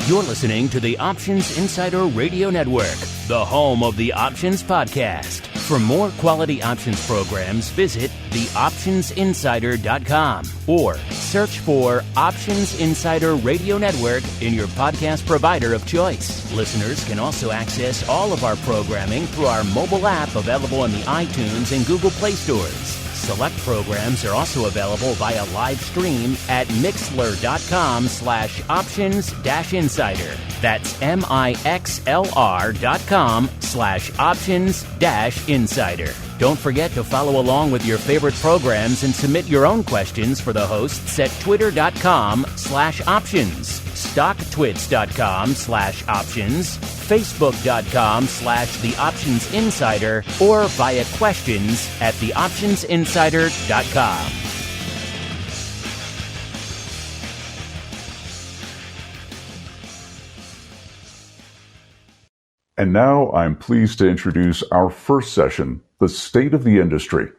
You're listening to the Options Insider Radio Network, the home of the Options Podcast. For more quality options programs, visit theoptionsinsider.com or search for Options Insider Radio Network in your podcast provider of choice. Listeners can also access all of our programming through our mobile app available in the iTunes and Google Play stores. Select programs are also available via live stream at mixlr.com/options-insider. That's mixlr.com/options-insider. Don't forget to follow along with your favorite programs and submit your own questions for the hosts at twitter.com/options, stocktwits.com/options, facebook.com/theoptionsinsider, or via questions at theoptionsinsider.com. And now I'm pleased to introduce our first session, The State of the Industry.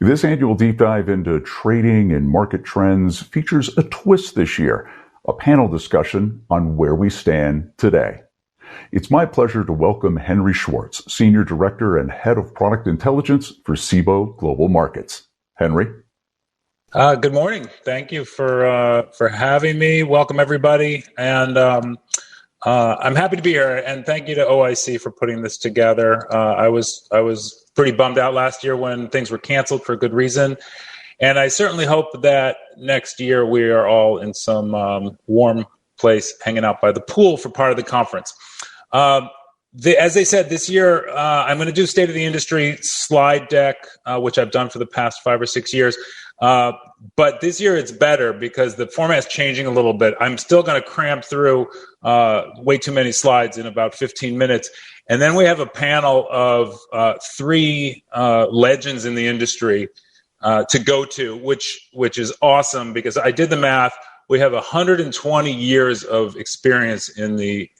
This annual deep dive into trading and market trends features a twist this year, a panel discussion on where we stand today. It's my pleasure to welcome Henry Schwartz, Senior Director and Head of Product Intelligence for Sibo Global Markets. Henry? Good morning. Thank you for having me. Welcome, everybody. And I'm happy to be here. And thank you to OIC for putting this together. I was pretty bummed out last year when things were canceled for good reason. And I certainly hope that next year we are all in some warm place hanging out by the pool for part of the conference. As they said, this year I'm going to do State of the Industry slide deck, which I've done for the past 5 or 6 years. But this year it's better because the format's changing a little bit. I'm still going to cram through way too many slides in about 15 minutes. And then we have a panel of 3 legends in the industry to go to, which is awesome because I did the math. We have 120 years of experience in the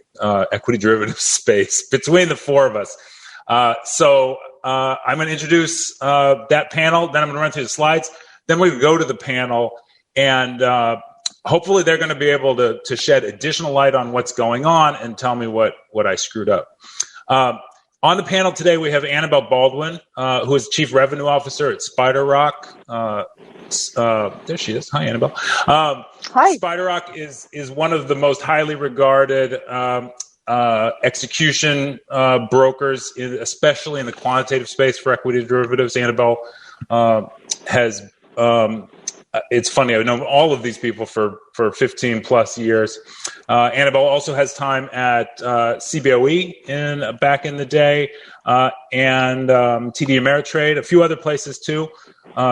equity derivative space between the 4 of us. So I'm going to introduce that panel. Then I'm going to run through the slides. Then we go to the panel, and hopefully they're going to be able to shed additional light on what's going on and tell me what I screwed up. On the panel today, we have Annabelle Baldwin, who is Chief Revenue Officer at SpiderRock. There she is. Hi, Annabelle. Hi. SpiderRock is one of the most highly regarded execution brokers, especially in the quantitative space for equity derivatives. Annabelle has it's funny, I've known all of these people for 15 plus years. Annabelle also has time at CBOE back in the day, and TD Ameritrade, a few other places too.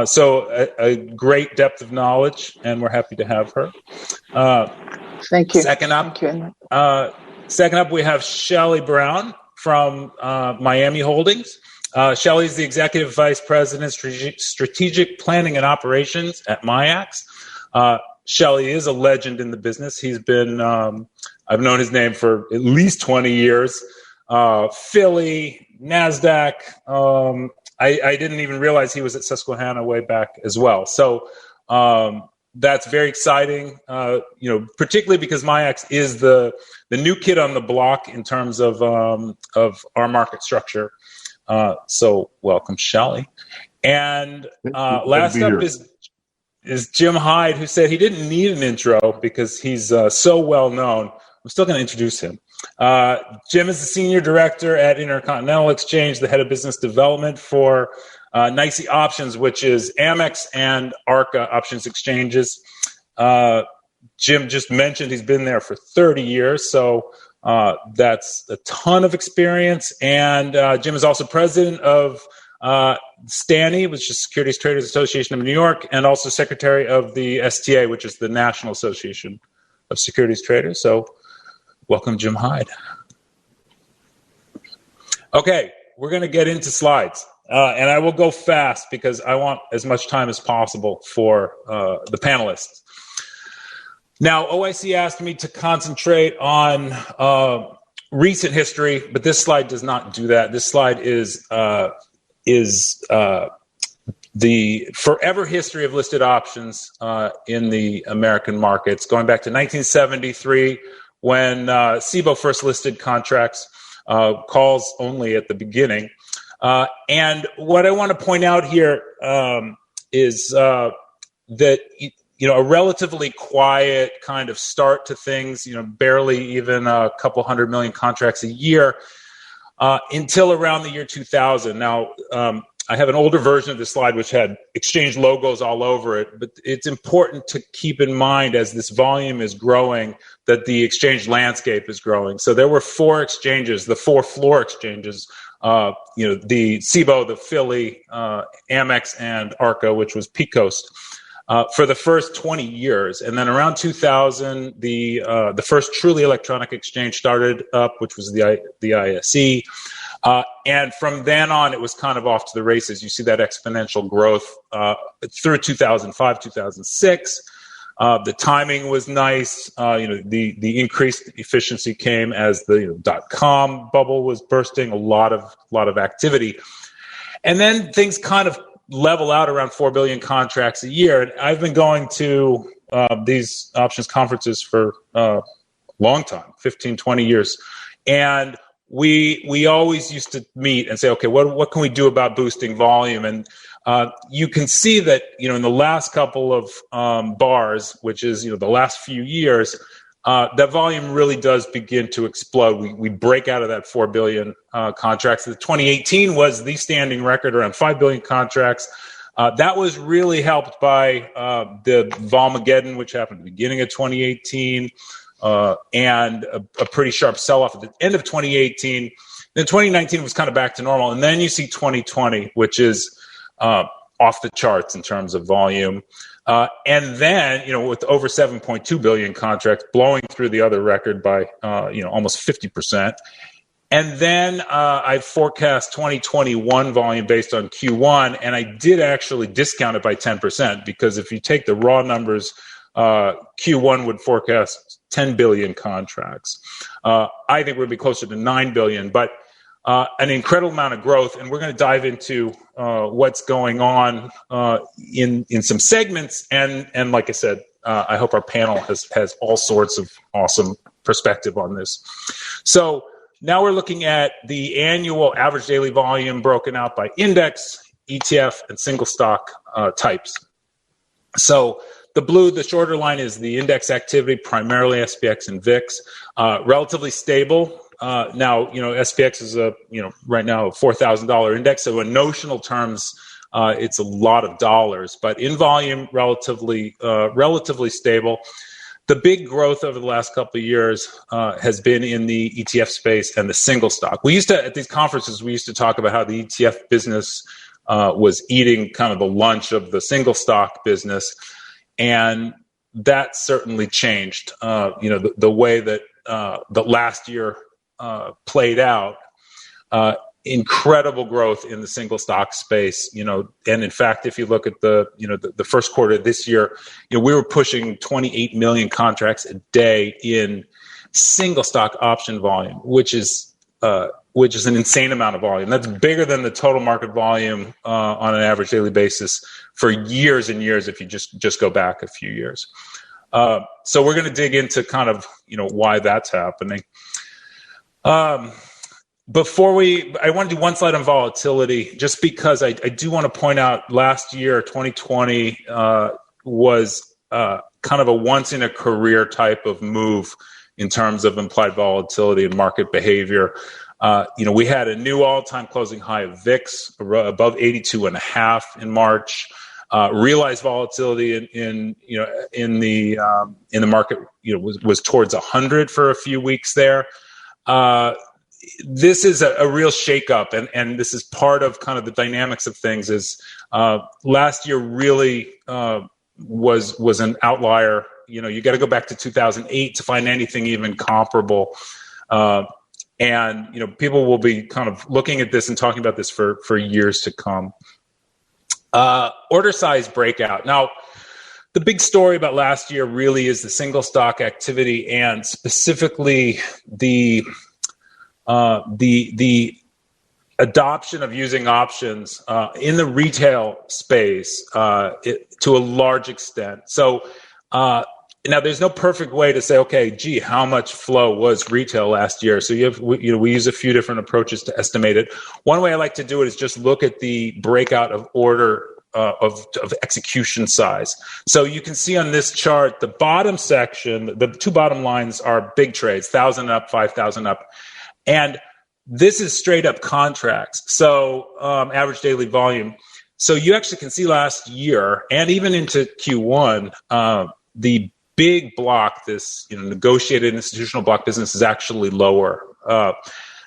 So a great depth of knowledge, and we're happy to have her. Thank you. Second up, we have Shelly Brown from Miami Holdings. Shelly is the Executive Vice President, Strategic Planning and Operations at MIAX. Shelly is a legend in the business. He's been, I've known his name for at least 20 years. Philly, NASDAQ. I didn't even realize he was at Susquehanna way back as well. So that's very exciting, particularly because MIAX is the new kid on the block in terms of our market structure. So welcome, Shelly. And last up is Jim Hyde, who said he didn't need an intro because he's so well known. I'm still going to introduce him. Jim is the Senior Director at Intercontinental Exchange, the Head of Business Development for NYSE Options, which is Amex and ARCA options exchanges. Jim just mentioned he's been there for 30 years, so that's a ton of experience. And Jim is also president of STANY, which is Securities Traders Association of New York, and also secretary of the STA, which is the National Association of Securities Traders. So welcome, Jim Hyde. Okay, we're going to get into slides. And I will go fast because I want as much time as possible for the panelists. Now, OIC asked me to concentrate on recent history, but this slide does not do that. This slide is the forever history of listed options in the American markets, going back to 1973 when Sibo first listed contracts, calls only at the beginning. And what I want to point out here is that a relatively quiet kind of start to things, barely even a couple 100 million contracts a year until around the year 2000. Now, I have an older version of this slide which had exchange logos all over it, but it's important to keep in mind as this volume is growing that the exchange landscape is growing. So there were 4 exchanges, the 4 floor exchanges, the Sibo, the Philly, Amex, and Arca, which was Peacoast, for the first 20 years. And then around 2000, the first truly electronic exchange started up, which was the ISE. And from then on, it was kind of off to the races. You see that exponential growth through 2005, 2006. The timing was nice. The increased efficiency came as the .com bubble was bursting. A lot of activity, and then things kind of level out around 4 billion contracts a year. And I've been going to these options conferences for a long time, 15, 20 years, and we always used to meet and say, okay, what can we do about boosting volume? And you can see that, in the last couple of bars, which is, the last few years, that volume really does begin to explode. We break out of that 4 billion contracts. The 2018 was the standing record, around 5 billion contracts. That was really helped by the Volmageddon, which happened at the beginning of 2018. And a pretty sharp sell-off at the end of 2018. Then 2019 was kind of back to normal. And then you see 2020, which is off the charts in terms of volume. And then, with over 7.2 billion contracts blowing through the other record by, almost 50%. And then I forecast 2021 volume based on Q1, and I did actually discount it by 10% because if you take the raw numbers, Q1 would forecast 10 billion contracts. I think we'll be closer to 9 billion, but an incredible amount of growth. And we're going to dive into what's going on in some segments. And like I said, I hope our panel has all sorts of awesome perspective on this. So now we're looking at the annual average daily volume broken out by index, ETF, and single stock types. So the shorter line is the index activity, primarily SPX and VIX, relatively stable. Now, SPX is right now a $4,000 index. So in notional terms, it's a lot of dollars, but in volume, relatively stable. The big growth over the last couple of years has been in the ETF space and the single stock. At these conferences, we used to talk about how the ETF business was eating kind of the lunch of the single stock business. And that certainly changed, the way that the last year played out. Incredible growth in the single stock space, and in fact, if you look at the first quarter of this year, we were pushing 28 million contracts a day in single stock option volume, which is an insane amount of volume. That's bigger than the total market volume on an average daily basis for years and years if you just go back a few years. So we're going to dig into kind of why that's happening. I want to do one slide on volatility, just because I do want to point out last year, 2020, was kind of a once-in-a-career type of move in terms of implied volatility and market behavior. We had a new all-time closing high of VIX above 82.5 in March. Realized volatility in the market was towards 100 for a few weeks there. This is a real shakeup, and this is part of kind of the dynamics of things. Is last year really was an outlier. You got to go back to 2008 to find anything even comparable. And people will be kind of looking at this and talking about this for years to come. Order size breakout. Now, the big story about last year really is the single stock activity, and specifically the adoption of using options in the retail space to a large extent. So Now, there's no perfect way to say, okay, gee, how much flow was retail last year? So we use a few different approaches to estimate it. One way I like to do it is just look at the breakout of order of execution size. So you can see on this chart, the bottom section, the two bottom lines are big trades, 1,000 up, 5,000 up. And this is straight up contracts. So average daily volume. So you actually can see last year and even into Q1, the big block, this negotiated institutional block business is actually lower.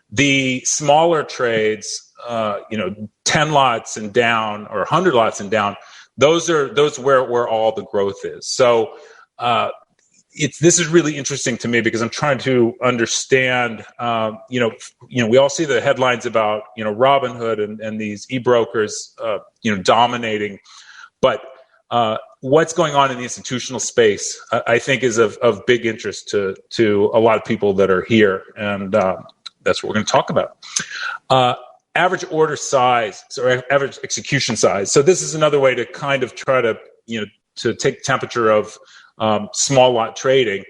The smaller trades, 10 lots and down or 100 lots and down, those where all the growth is. So this is really interesting to me because I'm trying to understand. We all see the headlines about Robinhood and these e-brokers dominating, but what's going on in the institutional space, I think, is of big interest to a lot of people that are here, and that's what we're going to talk about. Average order size, or average execution size. So this is another way to kind of try to to take the temperature of small lot trading.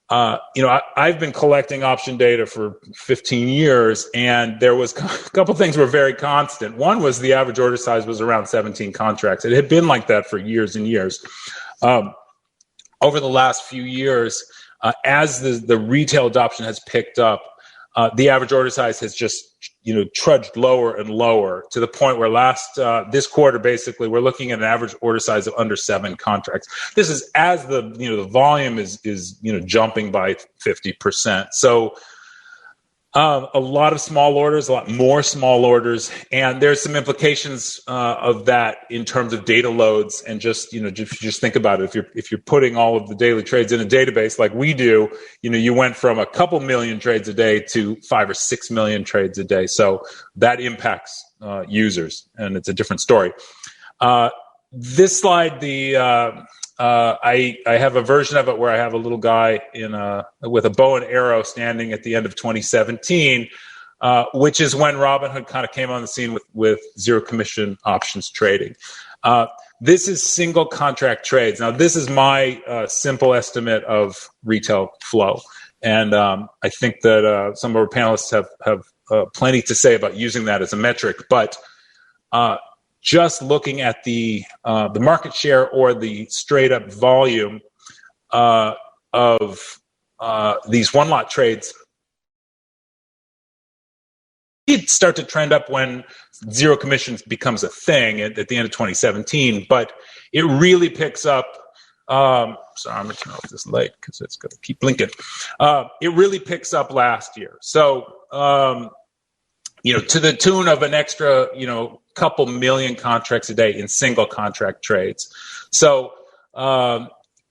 I've been collecting option data for 15 years, and there was a couple things were very constant. One was the average order size was around 17 contracts. It had been like that for years and years. Over the last few years, as the retail adoption has picked up, the average order size has just trudged lower and lower to the point where this quarter, basically, we're looking at an average order size of under 7 contracts. This is as the volume is jumping by 50%. So a lot of small orders, a lot more small orders, and there's some implications of that in terms of data loads. And just think about it. If you're putting all of the daily trades in a database like we do, you went from a couple million trades a day to 5 or 6 million trades a day. So that impacts users, and it's a different story. This slide, I have a version of it where I have a little guy with a bow and arrow standing at the end of 2017, which is when Robinhood kind of came on the scene with zero commission options trading. This is single contract trades. Now, this is my simple estimate of retail flow, and I think that some of our panelists have plenty to say about using that as a metric, but just looking at the market share or the straight up volume of these one lot trades, it start to trend up when zero commissions becomes a thing at the end of 2017, but it really picks up. Sorry, I'm going to turn off this light because it's going to keep blinking. It really picks up last year. So, to the tune of an extra, couple million contracts a day in single contract trades. So,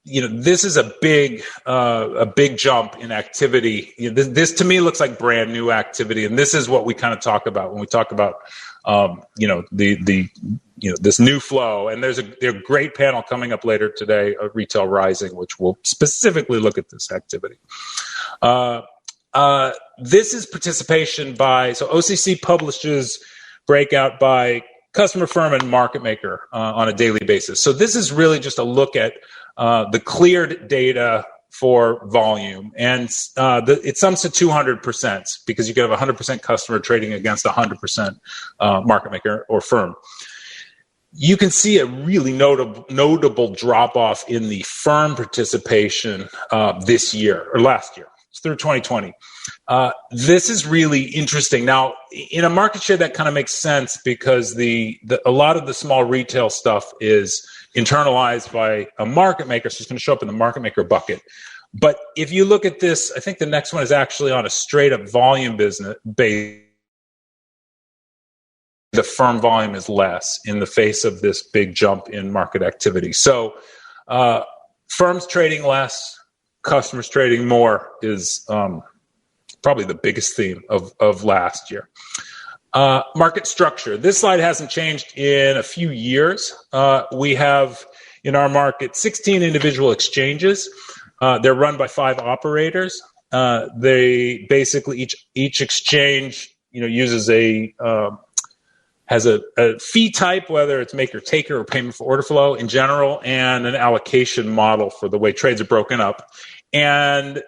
this is a big jump in activity. This to me looks like brand new activity, and this is what we kind of talk about when we talk about, this new flow. And there's a great panel coming up later today, Retail Rising, which will specifically look at this activity. This is participation so OCC publishes breakout by customer firm and market maker on a daily basis. So this is really just a look at the cleared data for volume. And it sums to 200% because you can have 100% customer trading against 100% market maker or firm. You can see a really notable drop-off in the firm participation this year or last year. Through 2020. This is really interesting. Now, in a market share, that kind of makes sense because a lot of the small retail stuff is internalized by a market maker, so it's going to show up in the market maker bucket. But if you look at this, I think the next one is actually on a straight up volume business base. The firm volume is less in the face of this big jump in market activity. So firms trading less, customers trading more is probably the biggest theme of last year. Market structure. This slide hasn't changed in a few years. We have in our market 16 individual exchanges. They're run by 5 operators. They basically each exchange uses has a fee type, whether it's maker taker or payment for order flow in general, and an allocation model for the way trades are broken up. And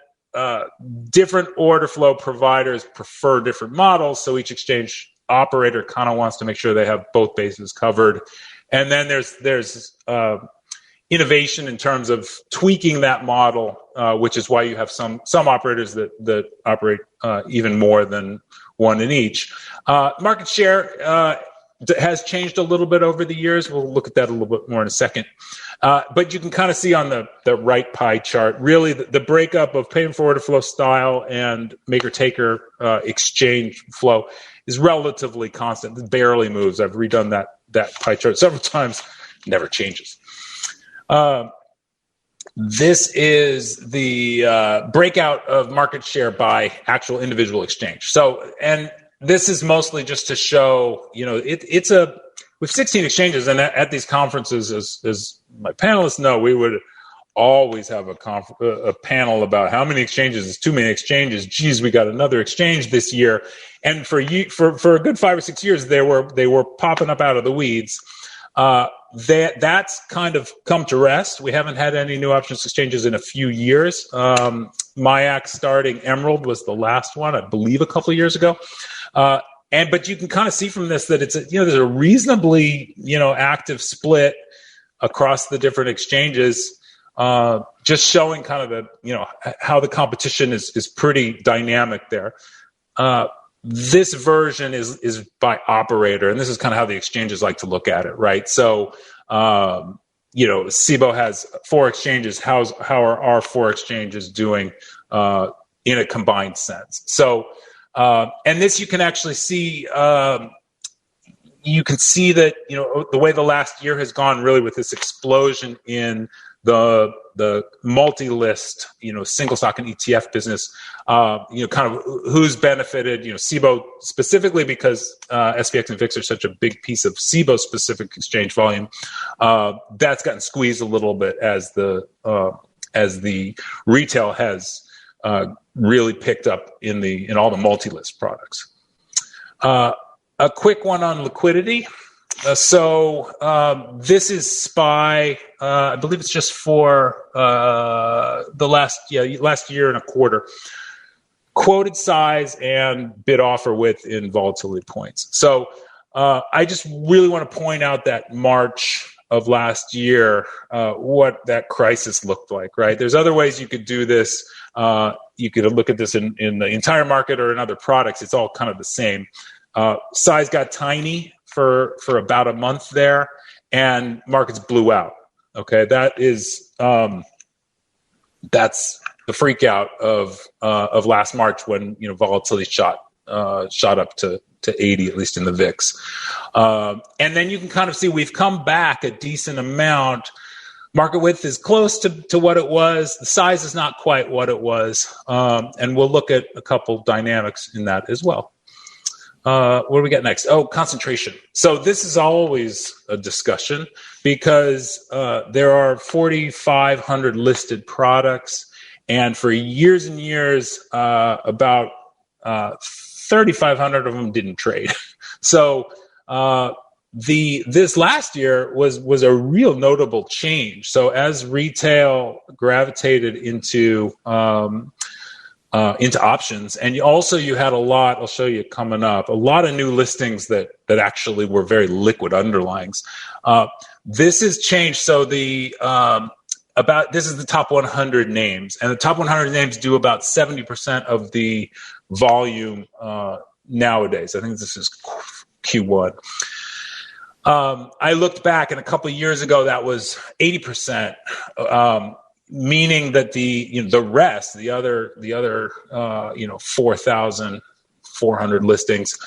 different order flow providers prefer different models, so each exchange operator kind of wants to make sure they have both bases covered. And then there's innovation in terms of tweaking that model, which is why you have some operators that operate even more than one in each. Market share has changed a little bit over the years. We'll look at that a little bit more in a second. But you can kind of see on the right pie chart, really the breakup of payment for order flow style and maker-taker exchange flow is relatively constant. It barely moves. I've redone that pie chart several times. Never changes. This is the breakout of market share by actual individual exchange. So, and this is mostly just to show, it's with 16 exchanges, and at these conferences, as my panelists know, we would always have a panel about how many exchanges is too many exchanges. Geez, we got another exchange this year, and for a good 5 or 6 years, they were popping up out of the weeds. That's kind of come to rest. We haven't had any new options exchanges in a few years. MIAX starting Emerald was the last one, I believe, a couple of years ago. But you can kind of see from this that it's there's a reasonably active split across the different exchanges, just showing kind of how the competition is pretty dynamic there. This version is by operator, and this is kind of how the exchanges like to look at it, right? So, Sibo has 4 exchanges. How are our 4 exchanges doing in a combined sense? So, and this you can actually see. You can see that the way the last year has gone, really, with this explosion in the multi-list, single stock and ETF business, kind of who's benefited, Sibo specifically because SPX and VIX are such a big piece of Sibo specific exchange volume. That's gotten squeezed a little bit as the retail has really picked up in all the multi-list products. A quick one on liquidity. So this is SPY. I believe it's just for the last year and a quarter. Quoted size and bid offer width in volatility points. So I just really want to point out that March of last year, what that crisis looked like, right? There's other ways you could do this. You could look at this in the entire market or in other products. It's all kind of the same. Size got tiny for about a month there, and markets blew out. Okay, that's the freak out of last March when volatility shot up to 80, at least in the VIX. And then you can kind of see we've come back a decent amount. Market width is close to what it was. The size is not quite what it was. And we'll look at a couple dynamics in that as well. What do we got next? Oh, concentration. So this is always a discussion because there are 4,500 listed products. And for years and years, about 3,500 of them didn't trade. So this last year was a real notable change. So as retail gravitated into options, and you had a lot. I'll show you coming up. A lot of new listings that actually were very liquid underlyings. This has changed. So this is the top 100 names, and the top 100 names do about 70% of the volume nowadays. I think this is Q1. I looked back, and a couple of years ago that was 80%. Meaning that the rest, the other 4,400 listings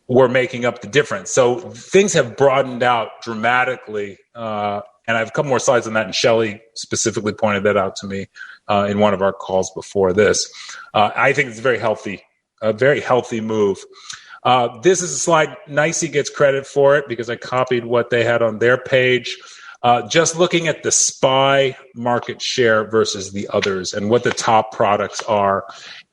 were making up the difference. So things have broadened out dramatically, and I have a couple more slides on that. And Shelly specifically pointed that out to me in one of our calls before this. I think it's a very healthy move. This is a slide. NYSE gets credit for it because I copied what they had on their page. just looking at the SPY market share versus the others and what the top products are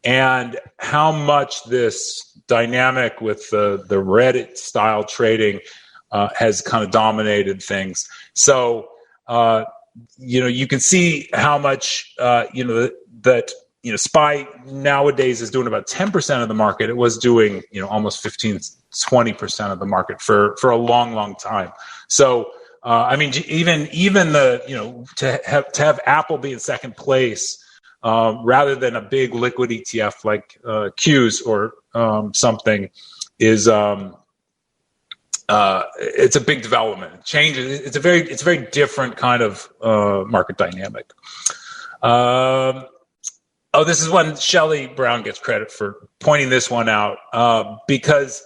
and how much this dynamic with the Reddit style trading has kind of dominated things. So, you can see how much, SPY nowadays is doing about 10% of the market. It was doing, almost 15-20% of the market for a long, long time. So, even the, to have Apple be in second place, rather than a big liquid ETF like Q's or something is, it's a big development. It changes. It's a very different kind of market dynamic. This is when Shelly Brown gets credit for pointing this one out, because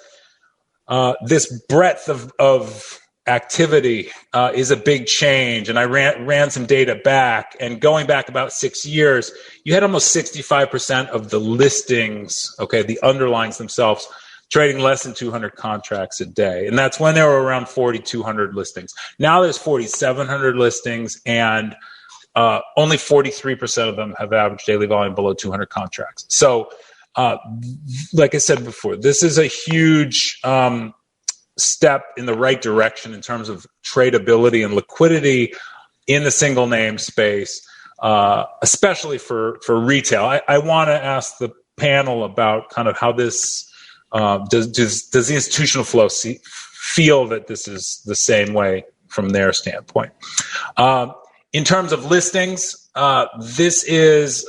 this breadth of activity is a big change. And I ran some data back, and going back about 6 years, you had almost 65% of the listings, the underlyings themselves, trading less than 200 contracts a day. And that's when there were around 4,200 listings. Now there's 4,700 listings, and only 43% of them have average daily volume below 200 contracts. So, like I said before, this is a huge step in the right direction in terms of tradability and liquidity in the single name space, especially for retail. I want to ask the panel about kind of how this does the institutional flow feel that this is the same way from their standpoint. In terms of listings, this is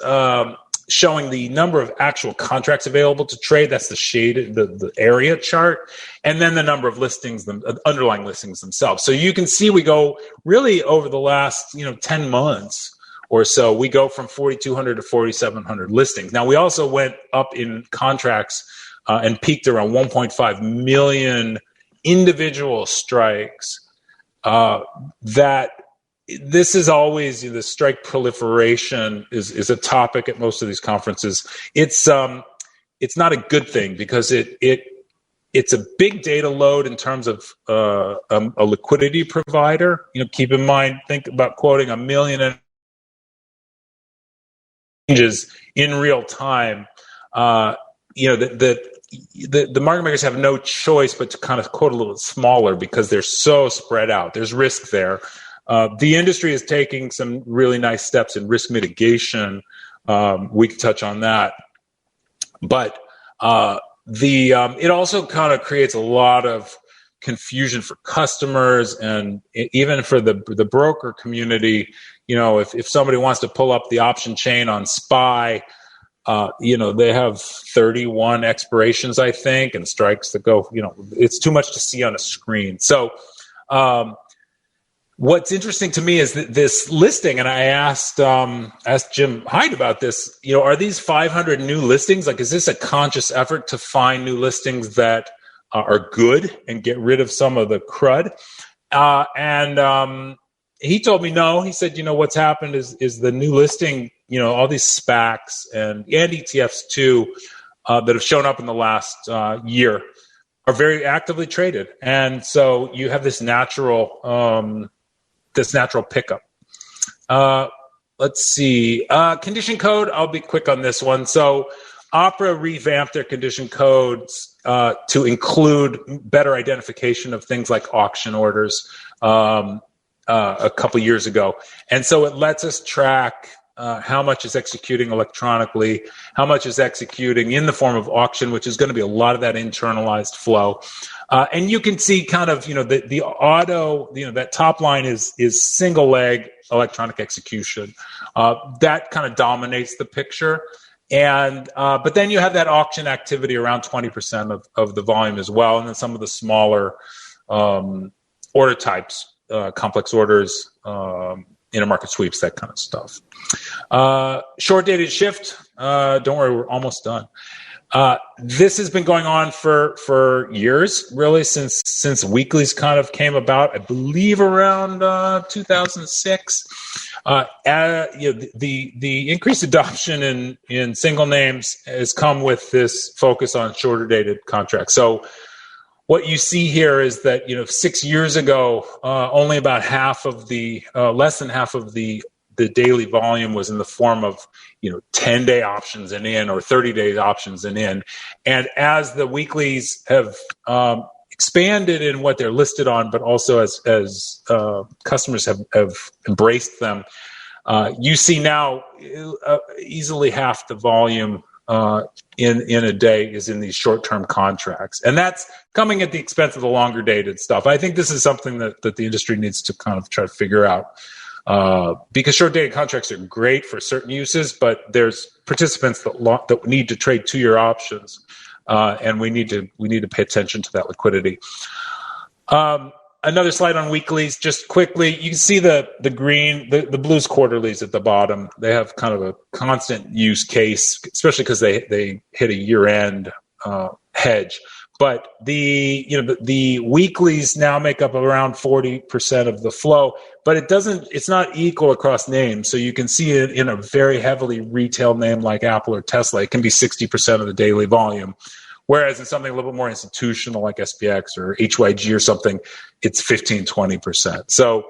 showing the number of actual contracts available to trade. That's the shaded, the area chart, and then the number of listings, underlying listings themselves. So you can see we go really over the last 10 months or so, we go from 4,200 to 4,700 listings. Now we also went up in contracts and peaked around 1.5 million individual strikes. That this is always the strike proliferation is a topic at most of these conferences. It's not a good thing because it's a big data load in terms of a liquidity provider. Keep in mind, think about quoting 1 million changes in real time. The market makers have no choice but to kind of quote a little smaller because they're so spread out. There's risk there. The industry is taking some really nice steps in risk mitigation. We can touch on that. But it also kind of creates a lot of confusion for customers and even for the broker community. If somebody wants to pull up the option chain on SPY, they have 31 expirations, I think, and strikes that go, it's too much to see on a screen. So, what's interesting to me is that this listing, and I asked Jim Hyde about this, are these 500 new listings? Like, is this a conscious effort to find new listings that are good and get rid of some of the crud? And he told me no. He said, what's happened is the new listing, all these SPACs and ETFs too, that have shown up in the last year are very actively traded. And so you have this natural pickup. Let's see. Condition code, I'll be quick on this one. So Opera revamped their condition codes to include better identification of things like auction orders a couple years ago. And so it lets us track how much is executing electronically, how much is executing in the form of auction, which is going to be a lot of that internalized flow. And you can see kind of, the auto, that top line is single leg electronic execution. That kind of dominates the picture. And, but then you have that auction activity around 20% of the volume as well. And then some of the smaller, order types, complex orders, intermarket sweeps, that kind of stuff. Short dated shift. Don't worry, we're almost done. This has been going on for years, really, since weeklies kind of came about. I believe around 2006. The increased adoption in single names has come with this focus on shorter dated contracts. So what you see here is that 6 years ago, only about less than half of the daily volume was in the form of 10-day options and in, or 30-day options and in. And as the weeklies have expanded in what they're listed on, but also as customers have embraced them, you see now easily half the volume in a day is in these short-term contracts. And that's coming at the expense of the longer dated stuff. I think this is something that the industry needs to kind of try to figure out. Because short-dated contracts are great for certain uses, but there's participants that need to trade 2-year options, and we need to pay attention to that liquidity. Another slide on weeklies, just quickly. You can see the green, the blues quarterlies at the bottom. They have kind of a constant use case, especially because they hit a year-end hedge. But the weeklies now make up around 40% of the flow, but it's not equal across names. So you can see it in a very heavily retail name like Apple or Tesla. It can be 60% of the daily volume. Whereas in something a little bit more institutional like SPX or HYG or something, it's 15-20%. So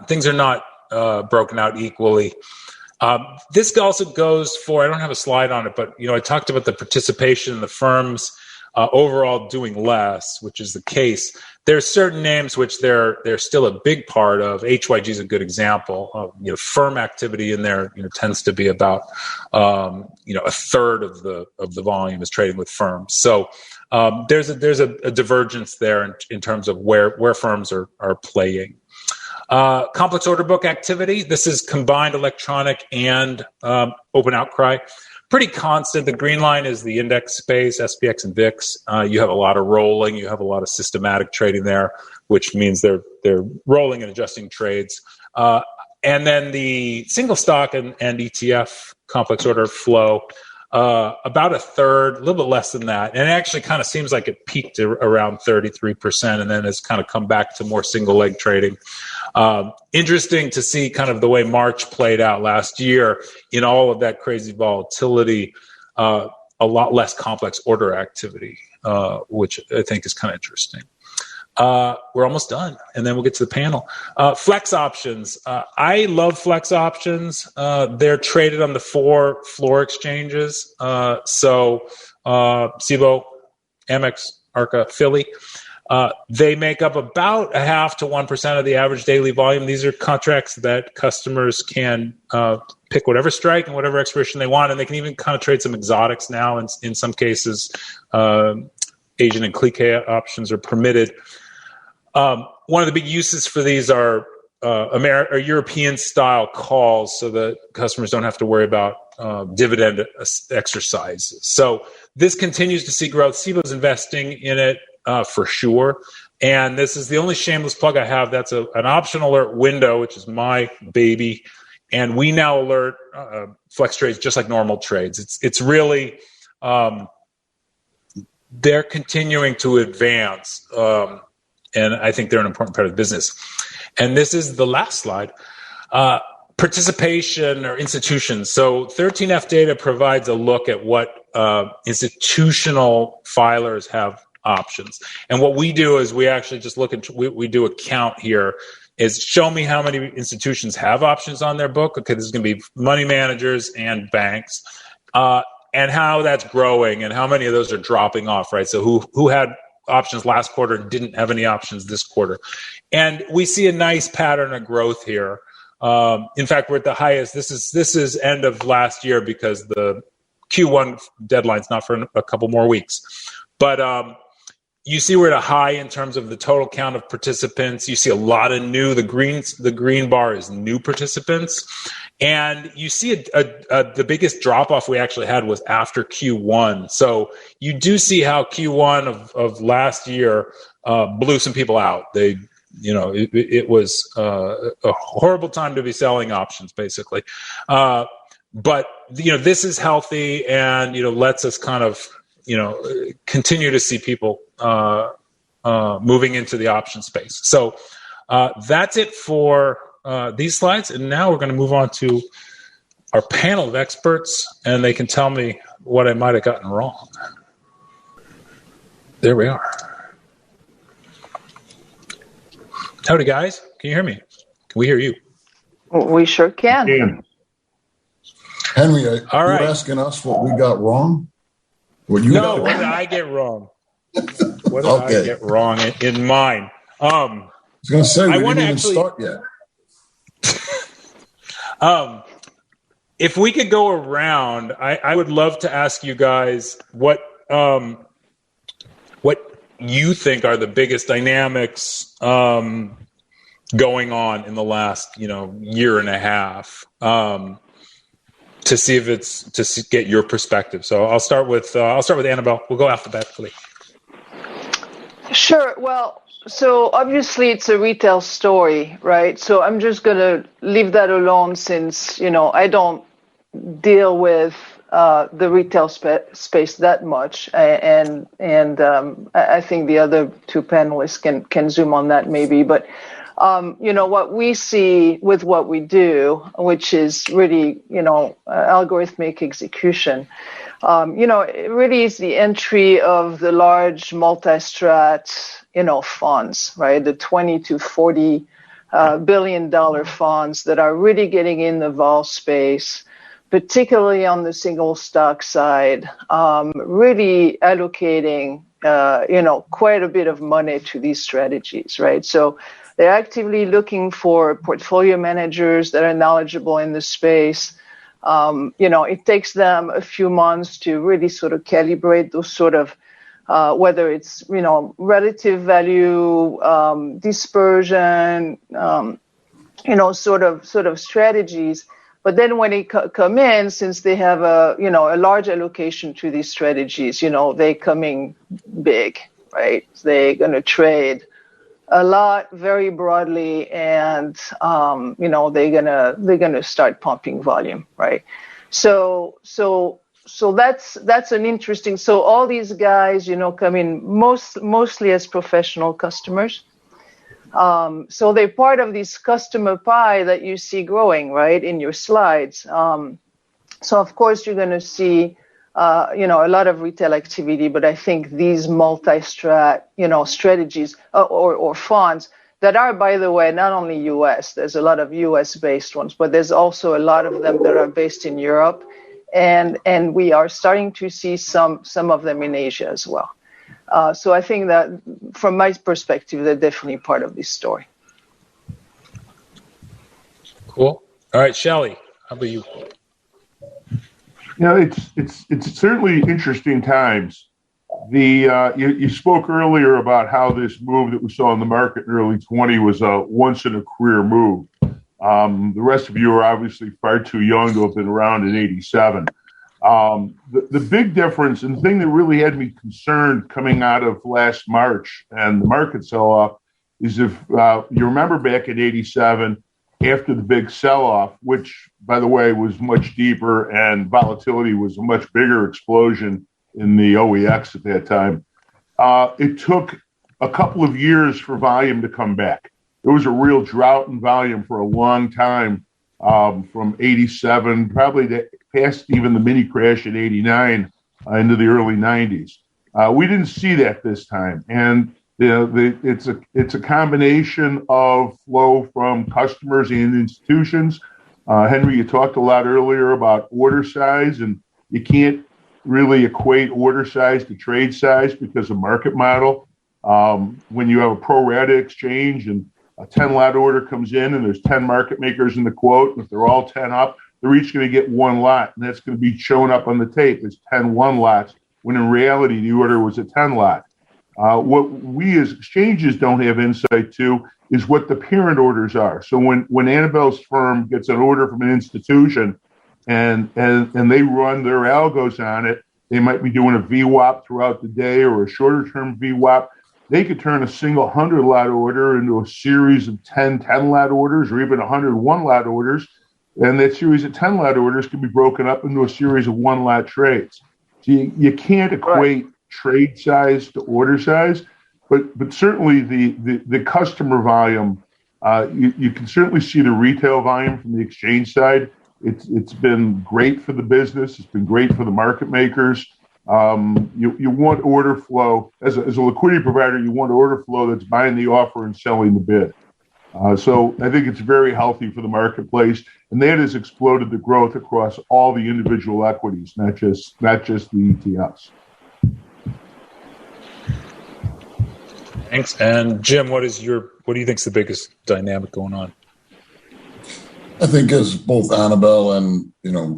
things are not broken out equally. This also goes for, I don't have a slide on it, but I talked about the participation in the firms overall doing less, which is the case. There's certain names which they're still a big part of. HYG is a good example. Firm activity in there tends to be about a third of the volume is trading with firms. So there's a divergence there in terms of where firms are playing. Complex order book activity. This is combined electronic and open outcry. Pretty constant. The green line is the index space, SPX and VIX. You have a lot of rolling. You have a lot of systematic trading there, which means they're rolling and adjusting trades. And then the single stock and ETF complex order flow, about a third, a little bit less than that. And it actually kind of seems like it peaked around 33% and then has kind of come back to more single leg trading. Interesting to see kind of the way March played out last year in all of that crazy volatility, a lot less complex order activity, which I think is kind of interesting. We're almost done, and then we'll get to the panel. Flex options. I love flex options. They're traded on the 4 floor exchanges. So Sibo, Amex, Arca, Philly. They make up about 0.5 to 1% of the average daily volume. These are contracts that customers can pick whatever strike and whatever expiration they want, and they can even kind of trade some exotics now. In some cases, Asian and clique options are permitted. One of the big uses for these are European-style calls, so that customers don't have to worry about dividend exercises. So this continues to see growth. Sibo's investing in it for sure. And this is the only shameless plug I have. That's an option alert window, which is my baby. And we now alert flex trades just like normal trades. It's really they're continuing to advance. And I think they're an important part of the business. And this is the last slide. Participation or institutions. So 13F data provides a look at what institutional filers have options. And what we do is we actually just look at, we do a count here, is show me how many institutions have options on their book. Okay, this is going to be money managers and banks. And how that's growing and how many of those are dropping off, right? So who had options last quarter and didn't have any options this quarter. And we see a nice pattern of growth here. In fact, we're at the highest. This is end of last year because the Q1 deadline's not for a couple more weeks. But you see we're at a high in terms of the total count of participants. You see a lot of new. The green bar is new participants. And you see the biggest drop-off we actually had was after Q1. So you do see how Q1 of last year blew some people out. It was a horrible time to be selling options, basically. But this is healthy and lets us kind of continue to see people moving into the option space. So that's it for these slides, and now we're going to move on to our panel of experts, and they can tell me what I might have gotten wrong. There we are. Howdy, guys. Can you hear me? Can we hear you? We sure can. Henry, all right. You're asking us what we got wrong? What did I get wrong? What did I get wrong in mine? I was going to say, we didn't even start yet. If we could go around, I would love to ask you guys what you think are the biggest dynamics going on in the last year and a half, to see if to get your perspective. So I'll start with Annabelle. We'll go alphabetically. Sure. Well, so obviously it's a retail story, right? So I'm just going to leave that alone since, I don't deal with the retail space that much. And I think the other two panelists can zoom on that maybe. But, what we see with what we do, which is really, algorithmic execution, it really is the entry of the large multi-strat, funds, right? The 20 to 40 billion-dollar funds that are really getting in the vol space, particularly on the single stock side, really allocating, quite a bit of money to these strategies, right? So they're actively looking for portfolio managers that are knowledgeable in the space. It takes them a few months to really sort of calibrate those sort of, whether it's, relative value, dispersion, sort of strategies. But then when they come in, since they have a large allocation to these strategies, they coming big, right? They're going to trade a lot very broadly, and they're gonna start pumping volume, right? So that's an interesting. So all these guys, come in mostly as professional customers. So they're part of this customer pie that you see growing, right, in your slides. So of course you're going to see, a lot of retail activity, but I think these multi-strat, strategies or funds that are, by the way, not only U.S. There's a lot of U.S.-based ones, but there's also a lot of them that are based in Europe, and we are starting to see some of them in Asia as well. So I think that, from my perspective, they're definitely part of this story. Cool. All right, Shelly, how about you? It's certainly interesting times. You spoke earlier about how this move that we saw in the market in early 20 was a once in a career move. The rest of you are obviously far too young to have been around in 87. The big difference, and the thing that really had me concerned coming out of last March and the market sell-off, is if you remember back in 87, after the big sell-off, which, by the way, was much deeper, and volatility was a much bigger explosion in the OEX at that time, it took a couple of years for volume to come back. There was a real drought in volume for a long time, from 87, probably past even the mini crash in 89 into the early 90s. We didn't see that this time, and it's a combination of flow from customers and institutions. Henry, you talked a lot earlier about order size, and you can't really equate order size to trade size because of market model. When you have a pro rata exchange and a 10 lot order comes in and there's 10 market makers in the quote, and if they're all 10 up, they're each going to get one lot, and that's going to be shown up on the tape as 10 one lots, when in reality the order was a 10 lot. What we as exchanges don't have insight to is what the parent orders are. So when Annabelle's firm gets an order from an institution and they run their algos on it, they might be doing a VWAP throughout the day or a shorter term VWAP. They could turn a single 100 lot order into a series of 10 lot orders, or even 101 lot orders. And that series of 10 lot orders can be broken up into a series of 1 lot trades. So you can't equate trade size to order size, but certainly the customer volume, you can certainly see the retail volume from the exchange side. It's been great for the business. It's been great for the market makers. You want order flow. As a liquidity provider, you want order flow that's buying the offer and selling the bid. So I think it's very healthy for the marketplace, and that has exploded the growth across all the individual equities, not just the ETFs. Thanks. And Jim, what do you think is the biggest dynamic going on? I think, as both Annabelle and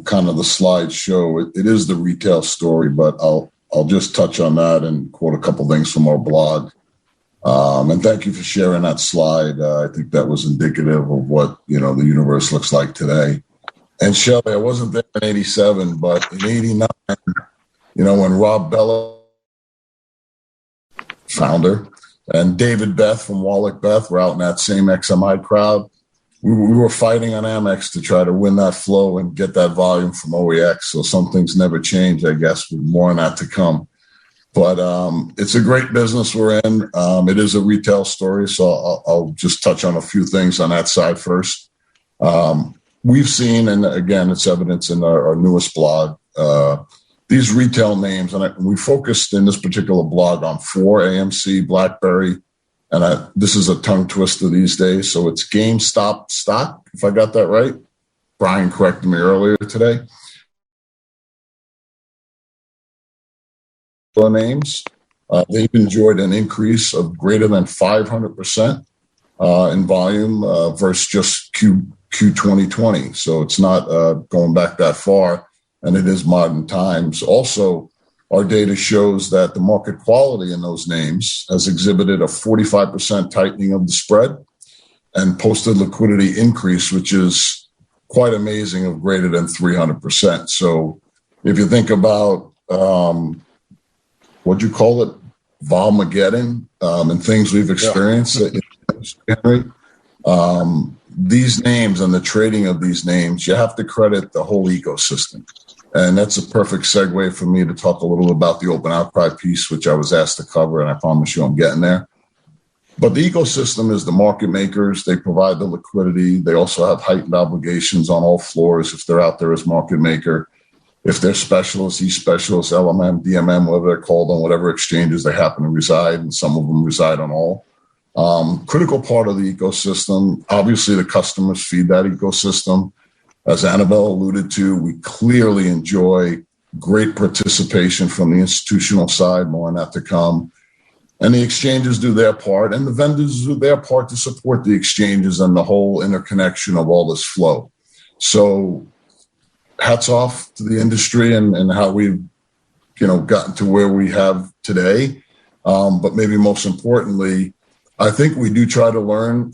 kind of the slides show, it is the retail story. But I'll just touch on that and quote a couple things from our blog. And thank you for sharing that slide. I think that was indicative of what the universe looks like today. And Shelly, I wasn't there in '87, but in '89, when Rob Bella, founder, and David Beth from Wallach Beth were out in that same XMI crowd, we were fighting on Amex to try to win that flow and get that volume from OEX. So some things never change, I guess, with more on that to come. But it's a great business we're in. It is a retail story, so I'll just touch on a few things on that side first. We've seen, and again, it's evidence in our newest blog, these retail names, and we focused in this particular blog on 4 AMC, BlackBerry, and this is a tongue twister these days, so it's GameStop stock, if I got that right. Brian corrected me earlier today. Names, they've enjoyed an increase of greater than 500% in volume versus just Q 2020. So it's not going back that far, and it is modern times. Also, our data shows that the market quality in those names has exhibited a 45% tightening of the spread and posted liquidity increase, which is quite amazing, of greater than 300%. So if you think about what'd you call it, Volmageddon, and things we've experienced, these names and the trading of these names, you have to credit the whole ecosystem. And that's a perfect segue for me to talk a little about the open outcry piece, which I was asked to cover, and I promise you I'm getting there. But the ecosystem is the market makers. They provide the liquidity. They also have heightened obligations on all floors if they're out there as market maker. If they're specialists, e-specialists, LMM, DMM, whatever they're called, on whatever exchanges they happen to reside, and some of them reside on all. Critical part of the ecosystem. Obviously, the customers feed that ecosystem. As Annabelle alluded to, we clearly enjoy great participation from the institutional side, more on that to come. And the exchanges do their part, and the vendors do their part to support the exchanges and the whole interconnection of all this flow. So hats off to the industry and how we've, gotten to where we have today. But maybe most importantly, I think we do try to learn,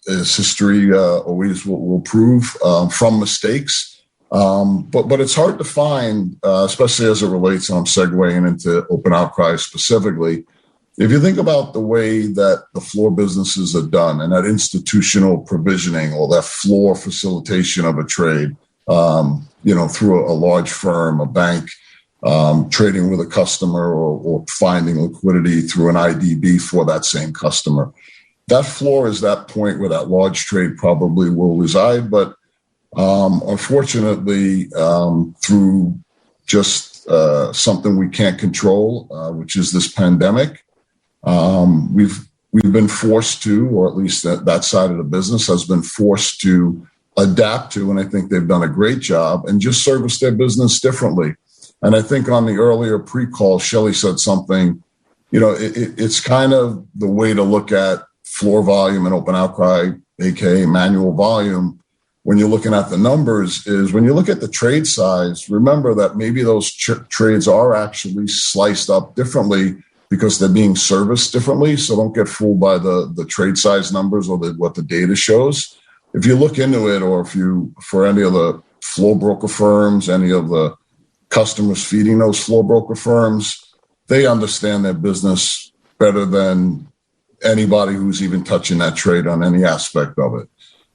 as history always will prove, from mistakes. But it's hard to find, especially as it relates, and I'm segueing into open outcry specifically. If you think about the way that the floor businesses are done and that institutional provisioning or that floor facilitation of a trade, through a large firm, a bank, trading with a customer or finding liquidity through an IDB for that same customer. That floor is that point where that large trade probably will reside. But unfortunately, through just something we can't control, which is this pandemic, we've been forced to, or at least that side of the business has been forced to adapt to, and I think they've done a great job, and just service their business differently. And I think on the earlier pre-call, Shelly said something, it's kind of the way to look at floor volume and open outcry, aka manual volume, when you're looking at the numbers, is when you look at the trade size, remember that maybe those trades are actually sliced up differently because they're being serviced differently. So don't get fooled by the trade size numbers or what the data shows. If you look into it, or for any of the floor broker firms, any of the customers feeding those floor broker firms, they understand their business better than anybody who's even touching that trade on any aspect of it.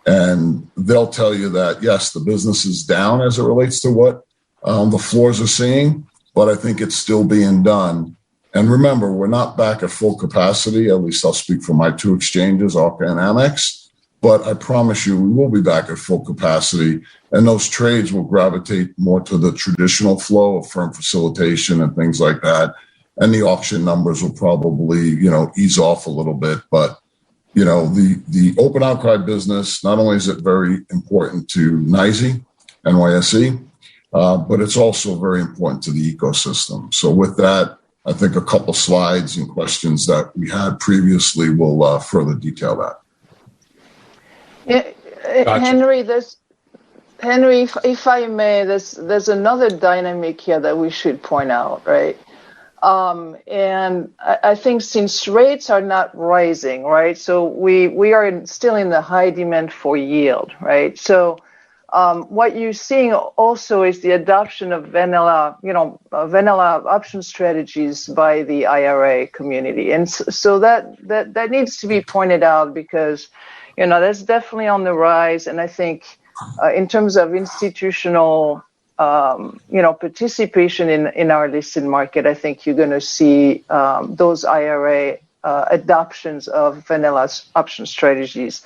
And they'll tell you that, yes, the business is down as it relates to what the floors are seeing, but I think it's still being done. And remember, we're not back at full capacity. At least I'll speak for my two exchanges, ARCA and Amex. But I promise you, we will be back at full capacity, and those trades will gravitate more to the traditional flow of firm facilitation and things like that. And the auction numbers will probably, ease off a little bit. But, the open outcry business, not only is it very important to NYSE, but it's also very important to the ecosystem. So with that, I think a couple slides and questions that we had previously will further detail that. Yeah, gotcha. Henry, if I may, there's another dynamic here that we should point out, right? And I think since rates are not rising, right, so we are still in the high demand for yield, right? So what you're seeing also is the adoption of vanilla option strategies by the IRA community, and so that needs to be pointed out because that's definitely on the rise, and I think in terms of institutional participation in our listed market, I think you're going to see those IRA adoptions of vanilla option strategies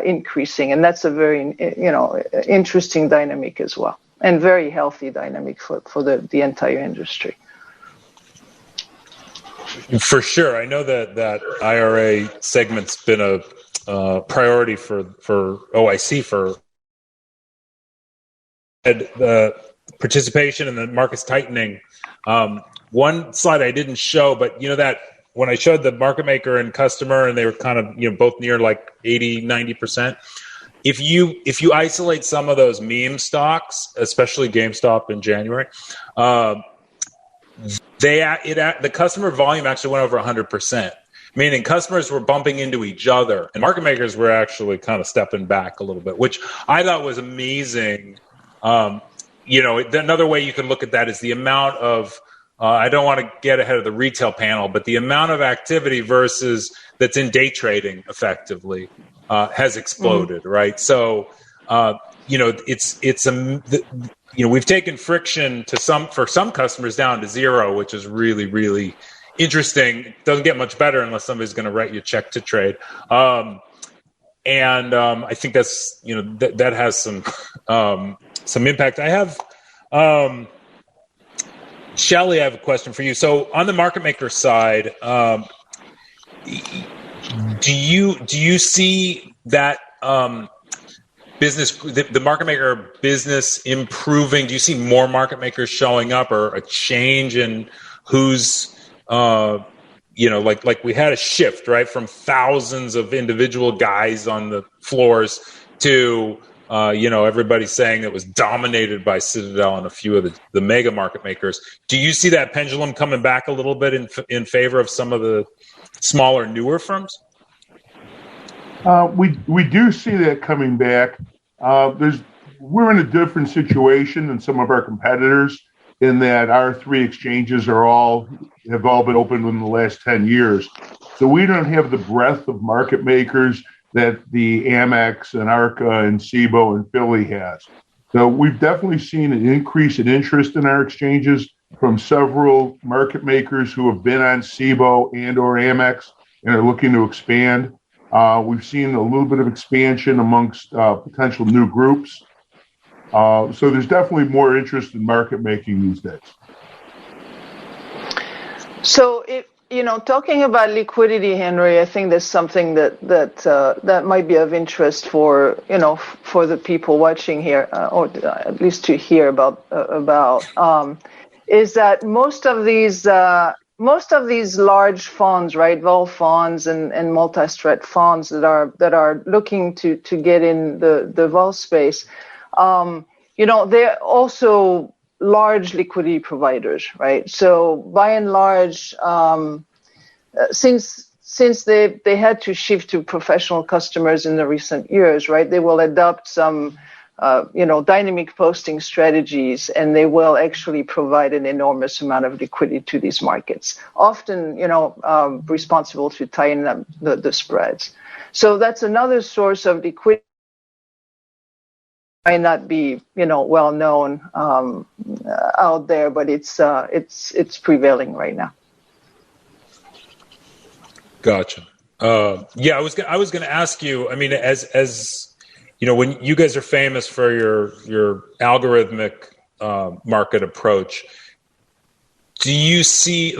increasing, and that's a very interesting dynamic as well, and very healthy dynamic for the entire industry. For sure, I know that IRA segment's been a priority for OIC for the participation in the market's tightening. One slide I didn't show, but that when I showed the market maker and customer, and they were kind of both near like 80-90%. If you isolate some of those meme stocks, especially GameStop in January, the customer volume actually went over 100%. Meaning customers were bumping into each other, and market makers were actually kind of stepping back a little bit, which I thought was amazing. Another way you can look at that is the amount of I don't want to get ahead of the retail panel, but the amount of activity versus that's in day trading effectively has exploded, right? So, we've taken friction for some customers down to zero, which is really, really interesting. It doesn't get much better unless somebody's going to write you a check to trade. I think that's, that has some impact. I have, Shelly, I have a question for you. So on the market maker side, do you see that business, the market maker business improving? Do you see more market makers showing up, or a change in who's, like we had a shift, right, from thousands of individual guys on the floors to everybody saying it was dominated by Citadel and a few of the mega market makers. Do you see that pendulum coming back a little bit in favor of some of the smaller, newer firms? We do see that coming back. We're in a different situation than some of our competitors in that our three exchanges have all been open in the last 10 years. So we don't have the breadth of market makers that the Amex and Arca and Sibo and Philly has. So we've definitely seen an increase in interest in our exchanges from several market makers who have been on Sibo and or Amex and are looking to expand. We've seen a little bit of expansion amongst potential new groups. So there's definitely more interest in market making these days. So talking about liquidity, Henry, I think there's something that might be of interest for the people watching here, or at least to hear about is that most of these large funds, right, vol funds and multi-strat funds that are looking to get in the vol space, they're also large liquidity providers, right? So by and large, since they had to shift to professional customers in the recent years, right, they will adopt some dynamic posting strategies, and they will actually provide an enormous amount of liquidity to these markets, often responsible to tighten up the spreads. So that's another source of liquidity. Might not be well known out there, but it's prevailing right now. Gotcha. Yeah, I was going to ask you. I mean, as you know, when you guys are famous for your algorithmic market approach, do you see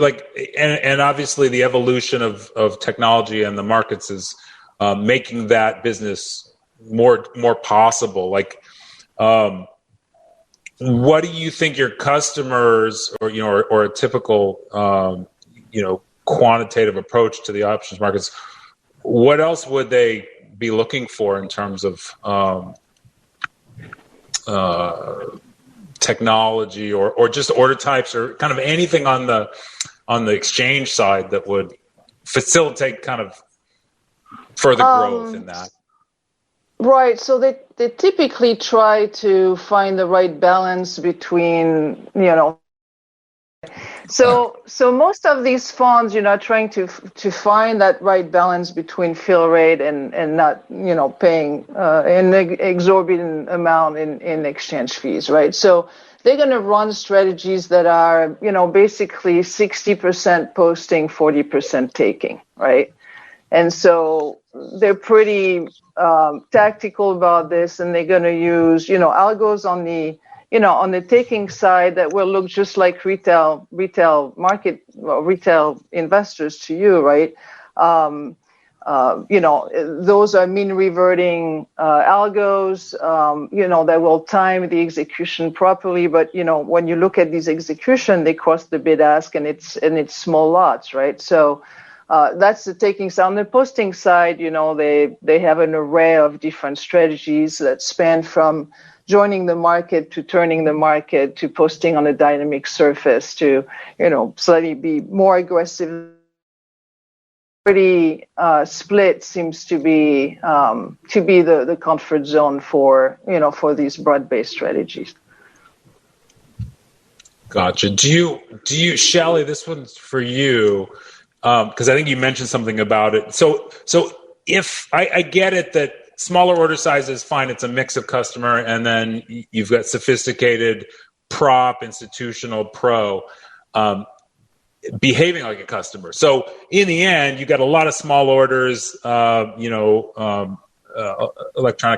and obviously the evolution of technology and the markets is making that business more possible? Like, what do you think your customers, or a typical quantitative approach to the options markets? What else would they be looking for in terms of technology or just order types or kind of anything on the exchange side that would facilitate kind of further growth in that? Right. So they typically try to find the right balance between, So most of these funds, trying to find that right balance between fill rate and not, paying an exorbitant amount in exchange fees, right? So they're going to run strategies that are, basically 60% posting, 40% taking, right? And so they're pretty tactical about this, and they're going to use, algos on the on the taking side that will look just like retail market, retail investors to you, right? Those are mean reverting algos, that will time the execution properly. But, when you look at these execution, they cross the bid ask and it's small lots, right? So that's the taking side. On the posting side, they have an array of different strategies that span from joining the market to turning the market to posting on a dynamic surface to, slightly be more aggressive. Pretty split seems to be the comfort zone for these broad-based strategies. Gotcha. Do you, Shelly? This one's for you because I think you mentioned something about it. So if I get it that smaller order sizes, fine, it's a mix of customer, and then you've got sophisticated prop, institutional pro, behaving like a customer. So in the end, you got a lot of small orders, electronic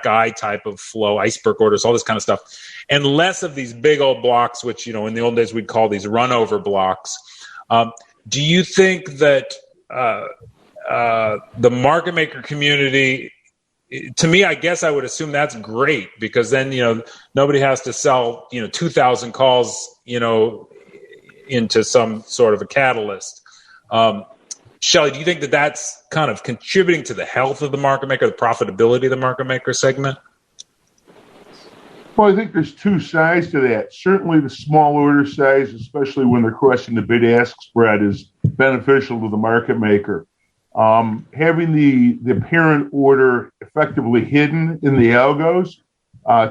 eye type of flow, iceberg orders, all this kind of stuff, and less of these big old blocks, which, in the old days we'd call these run-over blocks. Do you think that the market maker community, to me, I guess I would assume that's great because then, nobody has to sell, 2,000 calls, into some sort of a catalyst. Shelly, do you think that that's kind of contributing to the health of the market maker, the profitability of the market maker segment? Well, I think there's two sides to that. Certainly the small order size, especially when they're crossing the bid-ask spread, is beneficial to the market maker. Having the parent order effectively hidden in the algos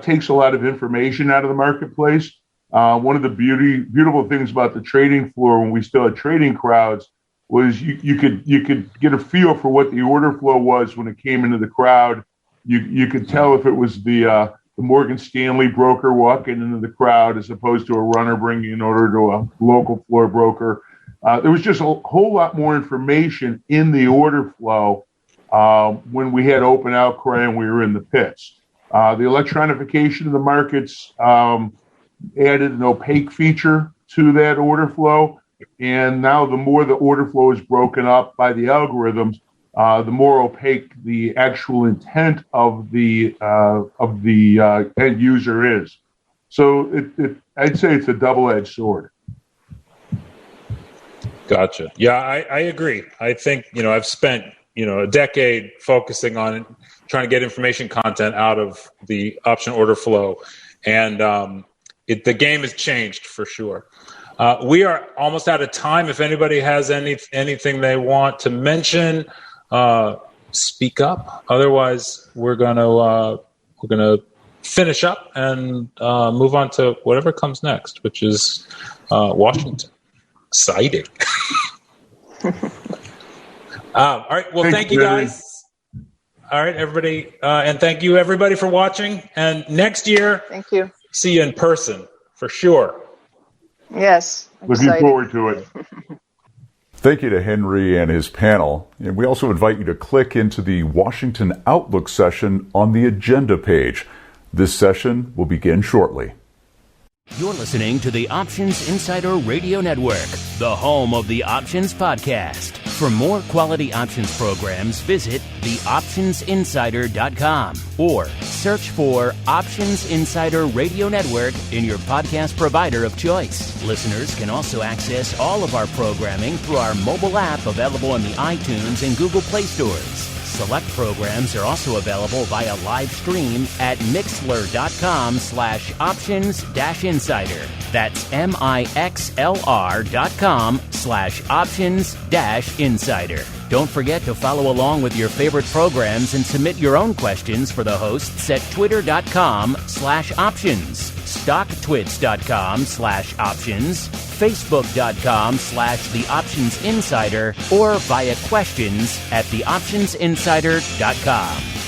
takes a lot of information out of the marketplace. One of the beautiful things about the trading floor when we still had trading crowds was you could get a feel for what the order flow was when it came into the crowd. You could tell if it was the Morgan Stanley broker walking into the crowd as opposed to a runner bringing an order to a local floor broker. There was just a whole lot more information in the order flow when we had open outcry and we were in the pits. The electronification of the markets added an opaque feature to that order flow, and now the more the order flow is broken up by the algorithms, the more opaque the actual intent of the end user is. So I'd say it's a double-edged sword. Gotcha. Yeah, I agree. I think, I've spent, a decade focusing on trying to get information content out of the option order flow. And the game has changed for sure. We are almost out of time. If anybody has anything they want to mention, speak up. Otherwise, we're gonna finish up and move on to whatever comes next, which is Washington. Exciting. All right. Well, thank you guys. All right, everybody, and thank you everybody for watching. And next year, thank you. See you in person for sure. Yes. Looking forward to it. Thank you to Henry and his panel. And we also invite you to click into the Washington Outlook session on the agenda page. This session will begin shortly. You're listening to the Options Insider Radio Network, the home of the Options Podcast. For more quality options programs, visit theoptionsinsider.com or search for Options Insider Radio Network in your podcast provider of choice. Listeners can also access all of our programming through our mobile app available in the iTunes and Google Play stores. Select programs are also available via live stream at mixlr.com/options-insider. That's mixlr.com/options-insider. Don't forget to follow along with your favorite programs and submit your own questions for the hosts at twitter.com/options, stocktwits.com/options, facebook.com/theoptionsinsider, or via questions@theoptionsinsider.com.